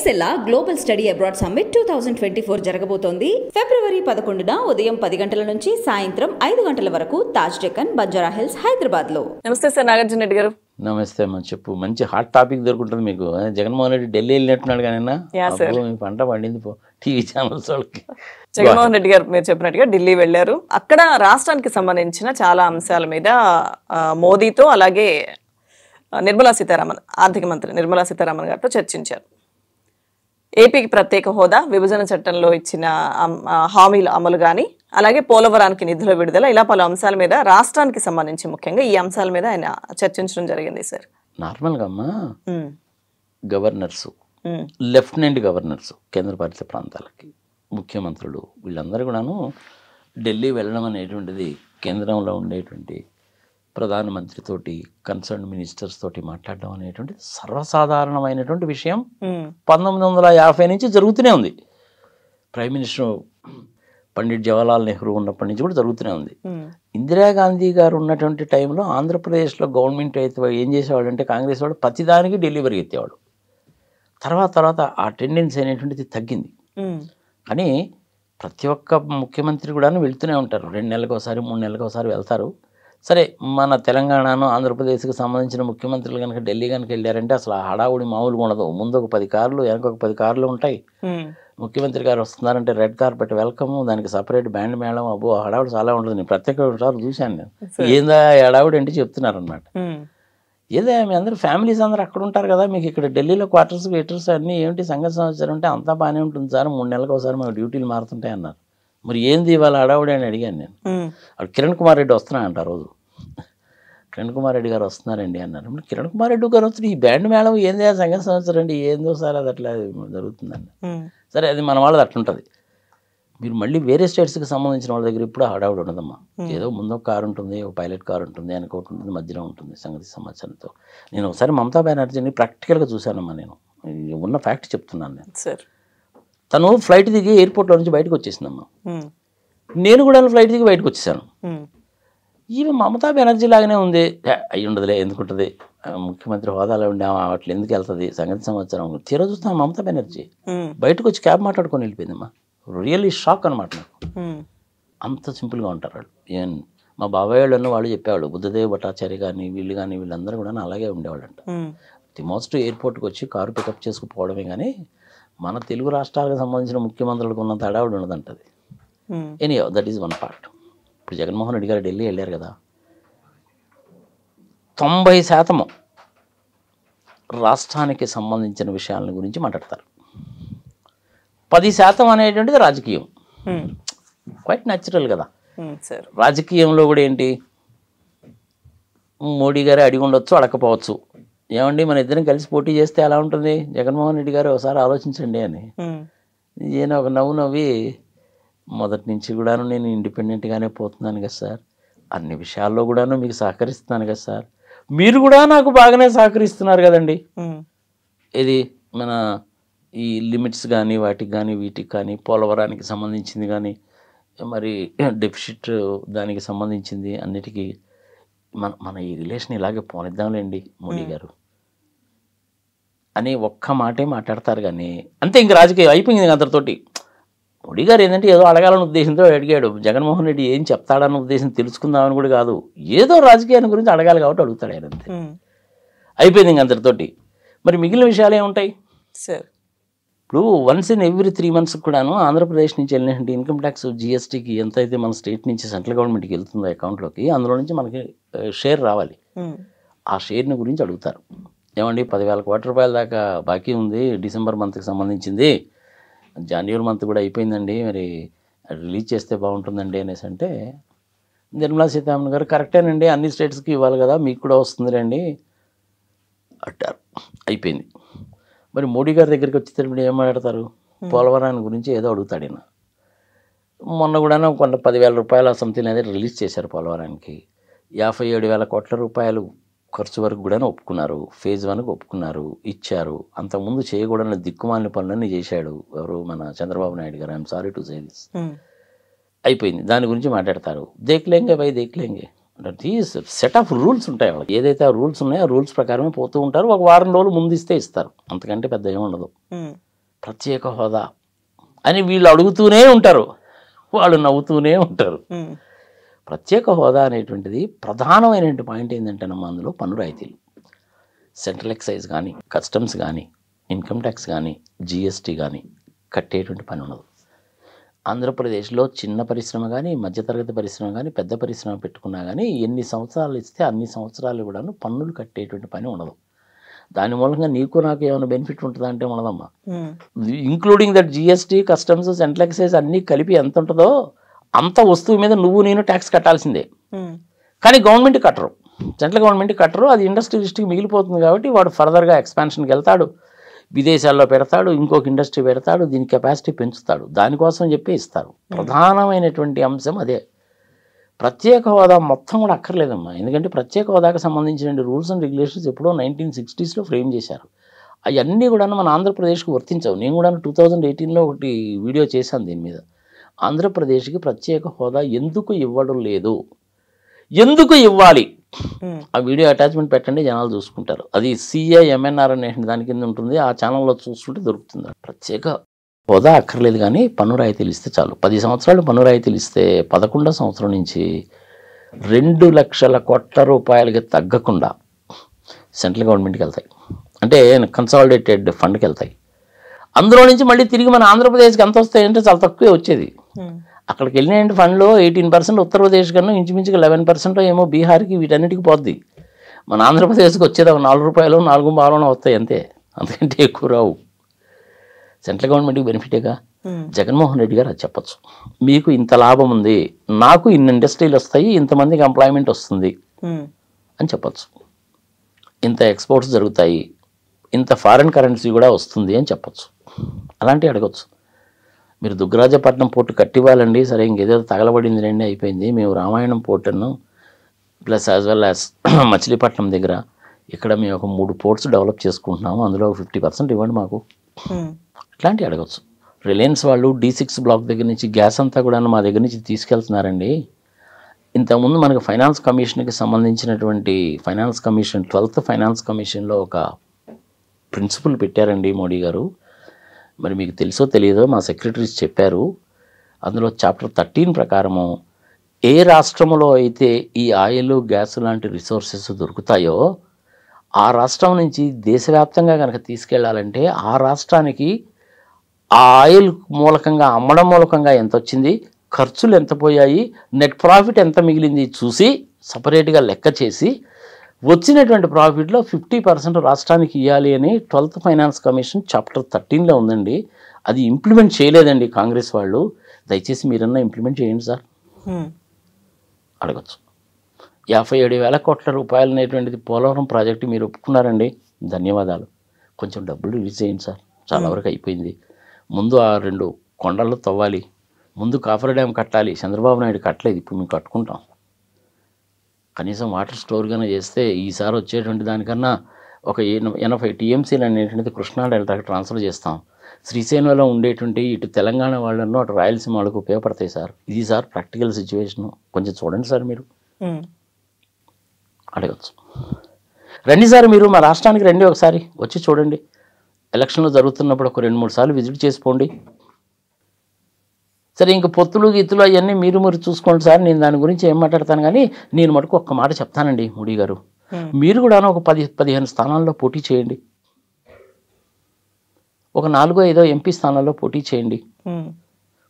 ఎక్సెల్లా global study abroad summit 2024 జరగబోతోంది. ఫిబ్రవరి 11న ఉదయం 10 గంటల నుంచి సాయంత్రం 5 గంటల వరకు తాజ్ డెక్కన్, బంజారా హిల్స్, హైదరాబాద్ లో. నమస్తే సార్, నాగార్జున రెడ్డి గారు. నమస్తే అమ్మా, చెప్పు. మంచి హాట్ టాపిక్ దొరుకుంటుంది మీకు. జగన్మోహన్ రెడ్డి ఢిల్లీ వెళ్ళినట్టున్నాడు కానీ మీ పంట పండింది పో టీవీ ఛానల్స్ వాళ్ళకి. జగన్మోహన్ రెడ్డి గారు మీరు చెప్పినట్టుగా ఢిల్లీ వెళ్లారు. అక్కడ రాష్ట్రానికి సంబంధించిన చాలా అంశాల మీద మోదీతో అలాగే నిర్మలా సీతారామన్, ఆర్థిక మంత్రి నిర్మలా సీతారామన్ గారితో చర్చించారు. ఏపీకి ప్రత్యేక హోదా, విభజన చట్టంలో ఇచ్చిన హామీల అమలు కానీ, అలాగే పోలవరానికి నిధుల విడుదల, ఇలా పలు అంశాల మీద రాష్ట్రానికి సంబంధించి ముఖ్యంగా ఈ అంశాల మీద ఆయన చర్చించడం జరిగింది సార్. నార్మల్గా అమ్మా, గవర్నర్స్, లెఫ్టినెంట్ గవర్నర్స్, కేంద్రపాలిత ప్రాంతాలకి ముఖ్యమంత్రులు వీళ్ళందరూ కూడాను ఢిల్లీ వెళ్ళడం అనేటువంటిది కేంద్రంలో ఉండేటువంటి ప్రధానమంత్రితోటి, కన్సర్న్ మినిస్టర్స్ తోటి మాట్లాడడం అనేటువంటి సర్వసాధారణమైనటువంటి విషయం 1950 నుంచి జరుగుతూనే ఉంది. ప్రైమ్ మినిస్టర్ పండిట్ జవహర్లాల్ నెహ్రూ ఉన్నప్పటి నుంచి కూడా జరుగుతూనే ఉంది. ఇందిరాగాంధీ గారు ఉన్నటువంటి టైంలో ఆంధ్రప్రదేశ్లో గవర్నమెంట్ అయితే ఏం చేసేవాడు అంటే, కాంగ్రెస్ వాడు ప్రతిదానికి ఢిల్లీ పరిగెత్తేవాడు. తర్వాత ఆ టెండెన్సీ అనేటువంటిది తగ్గింది. కానీ ప్రతి ఒక్క ముఖ్యమంత్రి కూడా వెళ్తూనే ఉంటారు. 2 నెలలకు ఒకసారి, 3 నెలలకు ఒకసారి వెళ్తారు. సరే, మన తెలంగాణను, ఆంధ్రప్రదేశ్కి సంబంధించిన ముఖ్యమంత్రులు కనుక ఢిల్లీ కనుక వెళ్ళారంటే అసలు ఆ హడావుడి మామూలుగా ఉండదు. ముందు ఒక 10 కార్లు, వెనక ఒక 10 కార్లు ఉంటాయి. ముఖ్యమంత్రి గారు వస్తున్నారంటే రెడ్ కార్పెట్ వెల్కమ్, దానికి సపరేట్ బ్యాండ్ మేళం, అబ్బో హడావుడి చాలా ఉంటుంది. నేను ప్రత్యేక చూశాను. నేను ఏందా హడావుడి అంటే చెప్తున్నారనమాట. ఏదో మీ అందరూ ఫ్యామిలీస్ అందరూ అక్కడ ఉంటారు కదా, మీకు ఇక్కడ ఢిల్లీలో క్వార్టర్స్ వీటర్స్ అన్నీ ఏమిటి సంగతి సమాచారం అంటే, అంతా బాగానే ఉంటుంది సార్, 3 నెలలకు ఒకసారి మాకు డ్యూటీలు మారుతుంటాయి అన్నారు. మరి ఏంది ఇవాళ హడావుడి అని అడిగాను నేను. అక్కడ కిరణ్ కుమార్ రెడ్డి వస్తున్నారంట రోజు. కిరణ్ కుమార్ రెడ్డి గారు వస్తున్నారండి అన్నారు. మరి కిరణ్ కుమార్ రెడ్డి గారు వస్తుంది, ఈ బ్యాండ్ మేళం ఏంది ఆ సంగతి సంవత్సరం అండి, ఏందో సార్ అది అట్లా జరుగుతుందండి. సరే, అది మన వాళ్ళది అట్లుంటుంది. మీరు మళ్ళీ వేరే స్టేట్స్కి సంబంధించిన వాళ్ళ దగ్గర ఇప్పుడు హడావుడి ఉండదమ్మా. ఏదో ముందు ఒక కారు ఉంటుంది, ఒక పైలట్ కారు ఉంటుంది, వెనకొకటి ఉంటుంది, మధ్యలో ఉంటుంది సంగతి సమాచారంతో. నేను ఒకసారి మమతా బెనర్జీని ప్రాక్టికల్గా చూశానమ్మా. నేను ఉన్న ఫ్యాక్ట్ చెప్తున్నాను నేను. సార్, తను ఫ్లైట్ దిగి ఎయిర్పోర్ట్లో నుంచి బయటకు వచ్చేసిందమ్మా. నేను కూడా ఫ్లైట్ దిగి బయటకు వచ్చేసాను. ఈమె మమతా బెనర్జీ లాగానే ఉంది. అయ్యి ఉండదులే, ఎందుకుంటుంది, ముఖ్యమంత్రి హోదాలో ఉండే అట్లా ఎందుకు వెళ్తుంది సంగతి సంవత్సరం. తీరా చూస్తాను మమతా బెనర్జీ బయటకు వచ్చి క్యాబ్ మాట్లాడుకొని వెళ్ళిపోయిందమ్మా. రియల్లీ షాక్ అనమాట నాకు. అంత సింపుల్గా ఉంటారు వాళ్ళు. మా బాబాయ్ వాళ్ళు వాళ్ళు చెప్పేవాళ్ళు, బుద్ధదేవ్ భట్టాచార్య కానీ వీళ్ళందరూ కూడా అలాగే ఉండేవాళ్ళంట. ది మోస్ట్ ఎయిర్పోర్ట్కి వచ్చి కారు పికప్ చేసుకుపోవడమే కానీ మన తెలుగు రాష్ట్రాలకు సంబంధించిన ముఖ్యమంత్రులకు ఉన్నంత హడావుడి ఉండదంటది. Anyhow, that is one part. ఇప్పుడు జగన్మోహన్ రెడ్డి గారు ఢిల్లీ వెళ్ళారు కదా, 90% రాష్ట్రానికి సంబంధించిన విషయాల గురించి మాట్లాడతారు. 10% అనేటువంటిది రాజకీయం. క్వైట్ న్యాచురల్ కదా. రాజకీయంలో కూడా ఏంటి, మోడీ గారే అడిగి ఉండొచ్చు, అడగకపోవచ్చు. ఏమండి మన ఇద్దరం కలిసి పోటీ చేస్తే ఎలా ఉంటుంది జగన్మోహన్ రెడ్డి గారు, ఒకసారి ఆలోచించండి అని ఈయన ఒక నవ్వు నవ్వి, మొదటి నుంచి కూడాను నేను ఇండిపెండెంట్గానే పోతున్నాను కదా సార్, అన్ని విషయాల్లో కూడాను మీకు సహకరిస్తున్నాను కదా సార్, మీరు కూడా నాకు బాగానే సహకరిస్తున్నారు కదండి. ఇది మన ఈ లిమిట్స్ కానీ వాటికి కానీ వీటికి కానీ, పోలవరానికి సంబంధించింది కానీ, మరి డెఫిసిట్ దానికి సంబంధించింది అన్నిటికీ మన ఈ రిలేషన్ ఇలాగే పోనిద్దాంలేండి మోడీ గారు అని ఒక్క మాటే మాట్లాడతారు. కానీ అంతే, ఇంక రాజకీయం అయిపోయింది అందరితోటి. మోడీ గారు ఏంటంటే ఏదో అడగాలన్న ఉద్దేశంతో అడిగాడు. జగన్మోహన్ రెడ్డి ఏం చెప్తాడన్న ఉద్దేశం తెలుసుకుందామని కూడా కాదు, ఏదో రాజకీయాన్ని గురించి అడగాలి కాబట్టి అడుగుతాడు ఆయన, అంతే. అయిపోయింది ఇంక అందరితోటి. మరి మిగిలిన విషయాలు ఏముంటాయి సార్? ఇప్పుడు వన్స్ ఇన్ ఎవ్రీ 3 months కూడాను ఆంధ్రప్రదేశ్ నుంచి వెళ్ళినటువంటి ఇన్కమ్ ట్యాక్స్, జిఎస్టీకి ఎంత అయితే మన స్టేట్ నుంచి సెంట్రల్ గవర్నమెంట్కి వెళ్తుందో అకౌంట్లోకి, అందులో నుంచి మనకి షేర్ రావాలి. ఆ షేర్ని గురించి అడుగుతారు. ఏమండి 10,000 కోట్ల రూపాయల దాకా బాకీ ఉంది, డిసెంబర్ మంత్కి సంబంధించింది, జనవరి మంత్ కూడా అయిపోయిందండి, మరి రిలీజ్ చేస్తే బాగుంటుందండి అనేసి అంటే, నిర్మలా సీతారామన్ గారు కరెక్టేనండి, అన్ని స్టేట్స్కి ఇవ్వాలి కదా, మీకు కూడా వస్తుందిలేండి అంటారు. అయిపోయింది. మరి మోడీ గారి దగ్గరికి వచ్చేటప్పుడు ఏం మాట్లాడతారు, పోలవరాన్ని గురించి ఏదో అడుగుతాడు ఈయన. మొన్న కూడా కొంత 10,000 రూపాయల సంథింగ్ అనేది రిలీజ్ చేశారు పోలవరానికి. 57,000 కోట్ల రూపాయలు ఖర్చు వరకు కూడా ఒప్పుకున్నారు. ఫేజ్ 1కి ఒప్పుకున్నారు, ఇచ్చారు. అంతకుముందు చేయకూడని దిక్కుమాలిన పనులన్నీ చేశాడు ఎవరు, మన చంద్రబాబు నాయుడు గారు. I'm sorry to say this. అయిపోయింది, దాని గురించి మాట్లాడతారు. దేఖ్లేంగే భయ్ దేఖ్లేంగే. దీస్ సెట్ ఆఫ్ రూల్స్ ఉంటాయి వాళ్ళకి. ఏదైతే ఆ రూల్స్ ఉన్నాయో ఆ రూల్స్ ప్రకారమే పోతూ ఉంటారు. ఒక వారం రోజులు ముందు ఇస్తే ఇస్తారు, అంతకంటే పెద్ద ఏమి ఉండదు. ప్రత్యేక హోదా అని వీళ్ళు అడుగుతూనే ఉంటారు, వాళ్ళు నవ్వుతూనే ఉంటారు. ప్రత్యేక హోదా అనేటువంటిది ప్రధానమైనటువంటి పాయింట్ ఏంటంటేనమ్మా, అందులో పన్ను రాయితీలు, సెంట్రల్ ఎక్సైజ్ కానీ, కస్టమ్స్ కానీ, ఇన్కమ్ ట్యాక్స్ కానీ, జిఎస్టీ కానీ కట్టేటువంటి పని ఉండదు. ఆంధ్రప్రదేశ్లో చిన్న పరిశ్రమ కానీ, మధ్యతరగతి పరిశ్రమ కానీ, పెద్ద పరిశ్రమ పెట్టుకున్నా కానీ ఎన్ని సంవత్సరాలు ఇస్తే అన్ని సంవత్సరాలు కూడాను పన్నులు కట్టేటువంటి పని ఉండదు. దాని మూలంగా నీకు నాకు ఏమైనా బెనిఫిట్ ఉంటుందా అంటే ఉండదమ్మా. Including that GST, customs, central excise అన్నీ కలిపి ఎంత ఉంటుందో అంత వస్తువు మీద నువ్వు నేను ట్యాక్స్ కట్టాల్సిందే. కానీ గవర్నమెంట్ కట్టరు, సెంట్రల్ గవర్నమెంట్ కట్టరు. అది ఇండస్ట్రియలిస్ట్కి మిగిలిపోతుంది కాబట్టి వాడు ఫర్దర్గా ఎక్స్పాన్షన్కి వెళ్తాడు, విదేశాల్లో పెడతాడు, ఇంకొక ఇండస్ట్రీ పెడతాడు, దీని కెపాసిటీ పెంచుతాడు. దానికోసం చెప్పి ఇస్తారు. ప్రధానమైనటువంటి అంశం అదే. ప్రత్యేక హోదా మొత్తం కూడా అక్కర్లేదమ్మా. ఎందుకంటే ప్రత్యేక హోదాకు సంబంధించిన రూల్స్ అండ్ రెగ్యులేషన్స్ ఎప్పుడో 1960s ఫ్రేమ్ చేశారు. అవన్నీ కూడా మన ఆంధ్రప్రదేశ్కి వర్తించవు. నేను కూడా 2018లో ఒకటి వీడియో చేశాను దీని మీద. ఆంధ్రప్రదేశ్కి ప్రత్యేక హోదా ఎందుకు ఇవ్వడం లేదు, ఎందుకు ఇవ్వాలి, ఆ వీడియో అటాచ్మెంట్ పెట్టండి, జనాలు చూసుకుంటారు. అది CIMNR అనే దాని కింద ఉంటుంది, ఆ ఛానల్లో చూసుకుంటే దొరుకుతుంది. ప్రత్యేక హోదా అక్కర్లేదు కానీ పన్ను రాయితీలు ఇస్తే చాలు. 10 సంవత్సరాలు పన్ను రాయితీలు ఇస్తే 11వ సంవత్సరం నుంచి 2 లక్షల కోట్ల రూపాయలకి తగ్గకుండా సెంట్రల్ గవర్నమెంట్కి వెళ్తాయి, అంటే కన్సాలిడేటెడ్ ఫండ్కి వెళ్తాయి. అందులో నుంచి మళ్ళీ తిరిగి మన ఆంధ్రప్రదేశ్కి ఎంత వస్తాయంటే చాలా తక్కువే వచ్చేది. అక్కడికి వెళ్ళిన ఫండ్లో 18% ఉత్తరప్రదేశ్ కన్నా ఇంచుమించుగా 11% ఏమో బీహార్కి, వీటన్నిటికీ పోద్ది. మన ఆంధ్రప్రదేశ్కి వచ్చేది ఒక 4 రూపాయలు 4 బాలో వస్తాయి అంతే, అంతకంటే ఎక్కువ రావు. సెంట్రల్ గవర్నమెంట్కి బెనిఫిటేగా. జగన్మోహన్ రెడ్డి గారు అది చెప్పచ్చు, మీకు ఇంత లాభం ఉంది, నాకు ఇన్ని ఇండస్ట్రీలు వస్తాయి, ఇంతమందికి ఎంప్లాయ్మెంట్ వస్తుంది అని చెప్పచ్చు, ఇంత ఎక్స్పోర్ట్స్ జరుగుతాయి, ఇంత ఫారిన్ కరెన్సీ కూడా వస్తుంది అని చెప్పచ్చు. అలాంటివి అడగచ్చు. మీరు దుగ్గరాజపట్నం పోర్టు కట్టివ్వాలండి, సరే ఇంకేదో తగలబడింది రండి, అయిపోయింది. మేము రామాయణం పోర్టును plus as well as Machilipatnam దగ్గర ఇక్కడ మేము ఒక 3 పోర్ట్స్ డెవలప్ చేసుకుంటున్నాము, అందులో 50% ఇవ్వండి మాకు, ఇట్లాంటివి అడగచ్చు. రిలయన్స్ వాళ్ళు D6 బ్లాక్ దగ్గర నుంచి గ్యాస్ అంతా కూడా మా దగ్గర నుంచి తీసుకెళ్తున్నారండి. ఇంతకుముందు మనకు ఫైనాన్స్ కమిషన్కి సంబంధించినటువంటి ఫైనాన్స్ కమిషన్ 12th ఫైనాన్స్ కమిషన్లో ఒక ప్రిన్సిపల్ పెట్టారండి మోడీ గారు. మరి మీకు తెలుసో తెలియదో మా సెక్రటరీస్ చెప్పారు. అందులో చాప్టర్ 13 ప్రకారము ఏ రాష్ట్రంలో అయితే ఈ ఆయిల్, గ్యాస్ లాంటి రిసోర్సెస్ దొరుకుతాయో ఆ రాష్ట్రం నుంచి దేశవ్యాప్తంగా కనుక తీసుకెళ్లాలంటే ఆ రాష్ట్రానికి ఆ ఆయిల్ మూలకంగా అమ్మడం మూలకంగా ఎంత వచ్చింది, ఖర్చులు ఎంత పోయాయి, నెట్ ప్రాఫిట్ ఎంత మిగిలింది చూసి సపరేట్గా లెక్క చేసి వచ్చినటువంటి ప్రాఫిట్లో 50% రాష్ట్రానికి ఇవ్వాలి అని 12th ఫైనాన్స్ కమిషన్ చాప్టర్ 13లో ఉందండి. అది ఇంప్లిమెంట్ చేయలేదండి కాంగ్రెస్ వాళ్ళు. దయచేసి మీరన్నా ఇంప్లిమెంట్ చేయండి సార్ అడగచ్చు. 57,000 కోట్ల రూపాయలు అనేటువంటిది పోలవరం ప్రాజెక్టు మీరు ఒప్పుకున్నారండి, ధన్యవాదాలు. కొంచెం డబ్బులు రిలీజ్ చేయండి సార్, చాలా వరకు అయిపోయింది. ముందు ఆ 2 కొండలు తవ్వాలి, ముందు కాఫర్ డ్యామ్ కట్టాలి. చంద్రబాబు నాయుడు కట్టలేదు, ఇప్పుడు మేము కట్టుకుంటాం. కనీసం వాటర్ స్టోర్గానే చేస్తే ఈసారి వచ్చేటువంటి దానికన్నా ఒక 80 TMCలు అనేటువంటిది కృష్ణా డెల్టాకి ట్రాన్స్ఫర్ చేస్తాం. శ్రీశైలంలో ఉండేటువంటి ఇటు తెలంగాణ వాళ్ళను అటు రాయలసీమ వాళ్ళకు ఉపయోగపడతాయి సార్. ఇది సార్ ప్రాక్టికల్ సిచ్యువేషను, కొంచెం చూడండి సార్ మీరు అడగచ్చు. రండి సార్, మీరు మా రాష్ట్రానికి రండి, ఒకసారి వచ్చి చూడండి. ఎలక్షన్లు జరుగుతున్నప్పుడు ఒక 2-3 సార్లు విజిట్ చేసుకోండి. సరే ఇంక పొత్తులు గిత్తులు అవన్నీ మీరు చూసుకోండి సార్, నేను దాని గురించి ఏం మాట్లాడతాను. కానీ నేను మటుకు ఒక్క మాట చెప్తానండి మోడీ గారు, మీరు కూడా ఒక 10-15 స్థానాల్లో పోటీ చేయండి, ఒక 4-5 ఎంపీ స్థానాల్లో పోటీ చేయండి.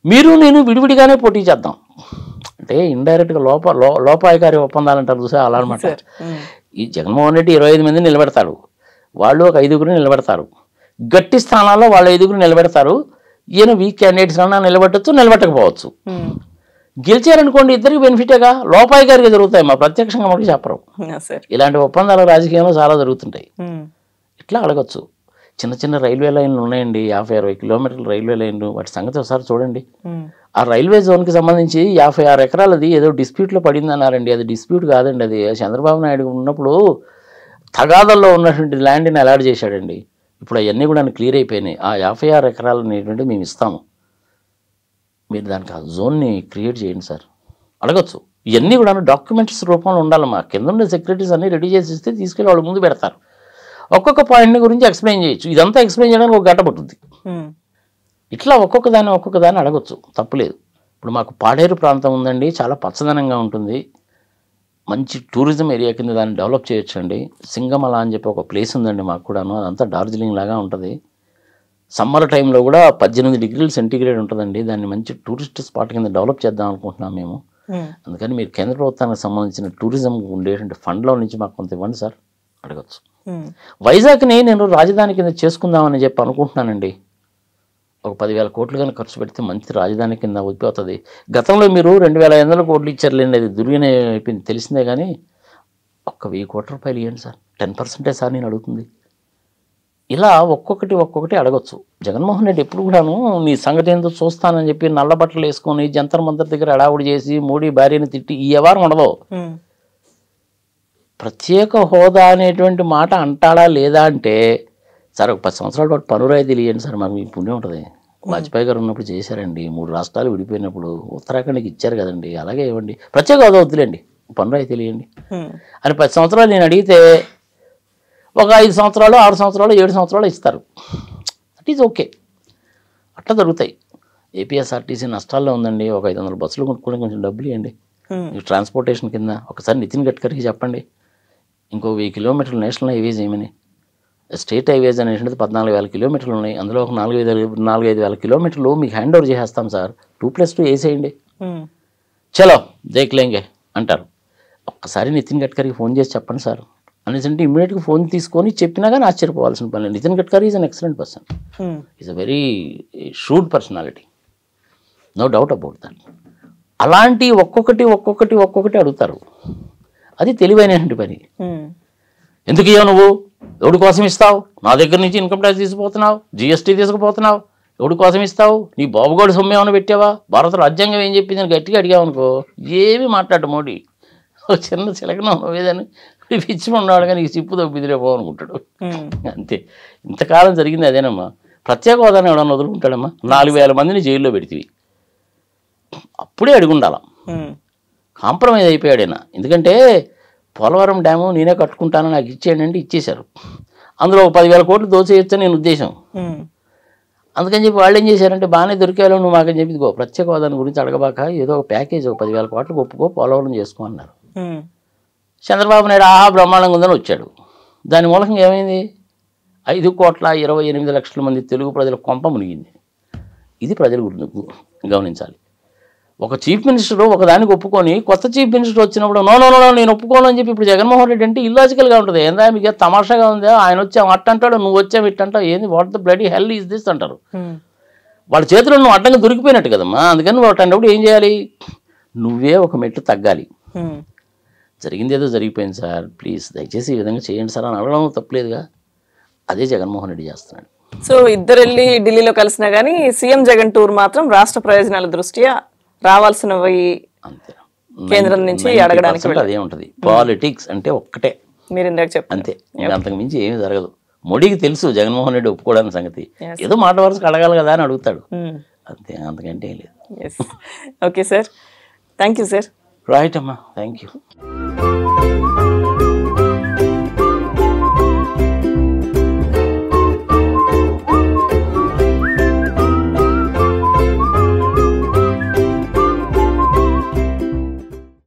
మీరు నేను విడివిడిగానే పోటీ చేద్దాం. అంటే ఇండైరెక్ట్గా లోపాయకారి ఒప్పందాలు అంటారు చూసా, అలా అనమాట. ఈ జగన్మోహన్ రెడ్డి 25 మంది నిలబెడతాడు, వాళ్ళు ఒక 5గురు నిలబెడతారు. గట్టి స్థానాల్లో వాళ్ళు 5గురు నిలబెడతారు. ఈయన వీక్ క్యాండిడేట్స్ అన్నా నిలబెట్టచ్చు, నిలబెట్టకపోవచ్చు. గెలిచారనుకోండి ఇద్దరికి బెనిఫిటేగా. లోపాయకారిగా జరుగుతాయి, మా ప్రత్యక్షంగా మనకి చెప్పరు. ఇలాంటి ఒప్పందాలు రాజకీయంలో చాలా జరుగుతుంటాయి. ఇట్లా అడగచ్చు. చిన్న చిన్న రైల్వే లైన్లు ఉన్నాయండి, 50-60 కిలోమీటర్ల రైల్వే లైన్లు, వాటి సంగతి ఒకసారి చూడండి. ఆ రైల్వే జోన్కి సంబంధించి 56 ఎకరాలది ఏదో డిస్ప్యూట్లో పడింది అన్నారండి. అది డిస్ప్యూట్ కాదండి, అది చంద్రబాబు నాయుడు ఉన్నప్పుడు తగాదాల్లో ఉన్నటువంటి ల్యాండ్ని అలాట్ చేశాడండి. ఇప్పుడు అవన్నీ కూడా క్లియర్ అయిపోయినాయి. ఆ 56 ఎకరాలు అనేటువంటి మేము ఇస్తాము, మీరు దానికి ఆ జోన్ని క్రియేట్ చేయండి సార్ అడగచ్చు. ఇవన్నీ కూడా డాక్యుమెంట్స్ రూపంలో ఉండాలమ్మా. కింద ఉండే సెక్రటరీస్ అన్నీ రెడీ చేసి ఇస్తే తీసుకెళ్ళి వాళ్ళు ముందు పెడతారు. ఒక్కొక్క పాయింట్ని గురించి ఎక్స్ప్లెయిన్ చేయొచ్చు. ఇదంతా ఎక్స్ప్లెయిన్ చేయడానికి ఒక గంట పట్టుద్ది. ఇట్లా ఒక్కొక్క దాన్ని అడగొచ్చు, తప్పులేదు. ఇప్పుడు మాకు పాడేరు ప్రాంతం ఉందండి, చాలా పచ్చదనంగా ఉంటుంది, మంచి టూరిజం ఏరియా కింద దాన్ని డెవలప్ చేయొచ్చు అండి. సింగమల అని చెప్పి ఒక ప్లేస్ ఉందండి మాకు కూడాను, అదంతా డార్జిలింగ్ లాగా ఉంటుంది. సమ్మర్ టైంలో కూడా 18 డిగ్రీల సెంటీగ్రేడ్ ఉంటుందండి. దాన్ని మంచి టూరిస్ట్ స్పాట్ కింద డెవలప్ చేద్దాం అనుకుంటున్నాం మేము. అందుకని మీరు కేంద్ర ప్రభుత్వానికి సంబంధించిన టూరిజం ఉండేటువంటి ఫండ్లో నుంచి మాకు కొంత ఇవ్వండి సార్, అడగచ్చు. వైజాగ్ని నేను రాజధాని కింద చేసుకుందామని చెప్పి అనుకుంటున్నానండి. ఒక 10,000 కోట్లు కానీ ఖర్చు పెడితే మంచి రాజధాని కింద అయిపోతుంది. గతంలో మీరు 2,500 కోట్లు ఇచ్చారులేండి, అది దుర్వినియోగం అయిపోయింది తెలిసిందే. కానీ ఒక్క 1,000 కోట్ల రూపాయలు ఇవ్వండి సార్, 10% సార్ నేను అడుగుతుంది. ఇలా ఒక్కొక్కటి అడగచ్చు. జగన్మోహన్ రెడ్డి ఎప్పుడు కూడాను నీ సంగతి ఏందో చూస్తానని చెప్పి నల్ల బట్టలు వేసుకొని జంతర్ మంతర్ దగ్గర అడావుడి చేసి మోడీ భార్యని తిట్టి ఈ వ్యవహారం ఉండదు. ప్రత్యేక హోదా అనేటువంటి మాట అంటాడా లేదా అంటే, సార్ ఒక 10 సంవత్సరాల పాటు పనురాయి తెలియండి సార్, మాకు మీ పుణ్యం ఉంటుంది. వాజ్పేయి గారు ఉన్నప్పుడు చేశారండి, 3 రాష్ట్రాలు విడిపోయినప్పుడు ఉత్తరాఖండ్కి ఇచ్చారు కదండి, అలాగే ఇవ్వండి. ప్రత్యేక హోదా వద్దులేండి, పనురాయి తెలియండి అని 10 సంవత్సరాలు నేను అడిగితే ఒక 5 సంవత్సరాలు 6 సంవత్సరాలు 7 సంవత్సరాలు ఇస్తారు. దట్ ఈజ్ ఓకే, అట్లా జరుగుతాయి. ఏపీఎస్ఆర్టీసీ నష్టాల్లో ఉందండి, ఒక 500 బస్సులు కొనుక్కొని కొంచెం డబ్బులు ఇవ్వండి ట్రాన్స్పోర్టేషన్ కింద. ఒకసారి నితిన్ గడ్కరీకి చెప్పండి, ఇంకో 1000 కిలోమీటర్లు నేషనల్ హైవేస్ ఏమని. స్టేట్ హైవేస్ అనేటువంటిది 14,000 కిలోమీటర్లు ఉన్నాయి, అందులో ఒక 4-5 వేల కిలోమీటర్లు మీకు హ్యాండ్ ఓవర్ చేసేస్తాం సార్, 2+2 వేసేయండి, చలో దేక్లేంగే అంటారు. ఒక్కసారి నితిన్ గడ్కరీకి ఫోన్ చేసి చెప్పండి సార్ అనేసి అంటే ఇమ్మీడియట్గా ఫోన్ తీసుకొని చెప్పినా కానీ ఆశ్చర్యపోవాల్సిన పని లేదు. Nitin Gadkari is an excellent person, is a very shrewd personality, no doubt about that. అలాంటి ఒక్కొక్కటి అడుగుతారు, అది తెలివైనటువంటి పని. ఎందుకు ఇవ్వవు నువ్వు, ఎవడి కోసం ఇస్తావు, నా దగ్గర నుంచి ఇన్కమ్ ట్యాక్స్ తీసుకుపోతున్నావు, జిఎస్టీ తీసుకుపోతున్నావు, ఎవడి కోసం ఇస్తావు, నీ బాబుగోడు సొమ్ము ఏమైనా పెట్టావా, భారత రాజ్యాంగం ఏం చెప్పింది అని గట్టిగా అడిగావు అనుకో, ఏమీ మాట్లాడు మోడీ, చిన్న చిలకన ఏదని పిచ్చి ఉన్నాడు కానీ ఈ చిప్పు తప్పిదిలే పోవనుకుంటాడు అంతే. ఇంతకాలం జరిగింది అదేనమ్మా. ప్రత్యేక హోదాని ఎవడన్నా వదులుకుంటాడమ్మా, 4,000 మందిని జైల్లో పెడితివి, అప్పుడే అడుగుండాల. కాంప్రమైజ్ అయిపోయాడైనా, ఎందుకంటే పోలవరం డ్యాము నేనే కట్టుకుంటానని నాకు ఇచ్చేయండి అంటే ఇచ్చేశారు, అందులో 10,000 కోట్లు దోచేయొచ్చని నేను ఉద్దేశం. అందుకని చెప్పి వాళ్ళు ఏం చేశారంటే, బాగానే దొరికాలో నువ్వు మాకని చెప్పి ప్రత్యేక హోదాని గురించి అడగబాక, ఏదో ఒక ప్యాకేజ్ ఒక 10,000 కోట్లకు ఒప్పుకో, పోలవరం చేసుకో అన్నారు. చంద్రబాబు నాయుడు ఆహా బ్రహ్మాండంగా ఉందని వచ్చాడు. దాని మూలంగా ఏమైంది, 5,28,00,000 మంది తెలుగు ప్రజల కొంప మునిగింది. ఇది ప్రజలు గమనించాలి. ఒక చీఫ్ మినిస్టర్ ఒకదానికి ఒప్పుకొని కొత్త చీఫ్ మినిస్టర్ వచ్చినప్పుడు నో నేను ఒప్పుకోను అని చెప్పి ఇప్పుడు జగన్మోహన్ రెడ్డి అంటే ఇల్లాజికల్గా ఉంటుంది. ఏందా మీకు తమాషాగా ఉందా, ఆయన వచ్చాము అట్ట అంటాడు, నువ్వు వచ్చావు ఇట్ట అంటావు, ఏంది what the bloody hell is this అంటారు. వాళ్ళ చేతిలో నువ్వు అడ్డంగా దొరికిపోయినట్టు కదమ్మా. అందుకని నువ్వు అట్టంటప్పుడు ఏం చేయాలి, నువ్వే ఒక మెట్టు తగ్గాలి. జరిగింది ఏదో జరిగిపోయింది సార్, ప్లీజ్ దయచేసి ఈ విధంగా చేయండి సార్ అని అడగడం తప్పలేదుగా. అదే జగన్మోహన్ రెడ్డి చేస్తున్నాడు. సో ఇద్దరు వెళ్ళి ఢిల్లీలో కలిసినా కానీ సీఎం జగన్ టూర్ మాత్రం రాష్ట్ర ప్రయోజనాల దృష్ట్యా రావాల్సినవి అంతే, కేంద్రం నుంచి అడగడానికి అదే ఉంటుంది. పాలిటిక్స్ అంటే ఒక్కటే, మీరు ఇందాక చెప్పండి అంతే, అంతకు మించి ఏమీ జరగదు. మోడీకి తెలుసు జగన్మోహన్ రెడ్డి ఒప్పుకోవడానికి సంగతి, ఏదో మాట వరుసకు అడగాలి కదా అని అడుగుతాడు అంతే, అంతకంటే ఏం లేదు. Okay sir, thank you sir. Right అమ్మా, థ్యాంక్ యూ.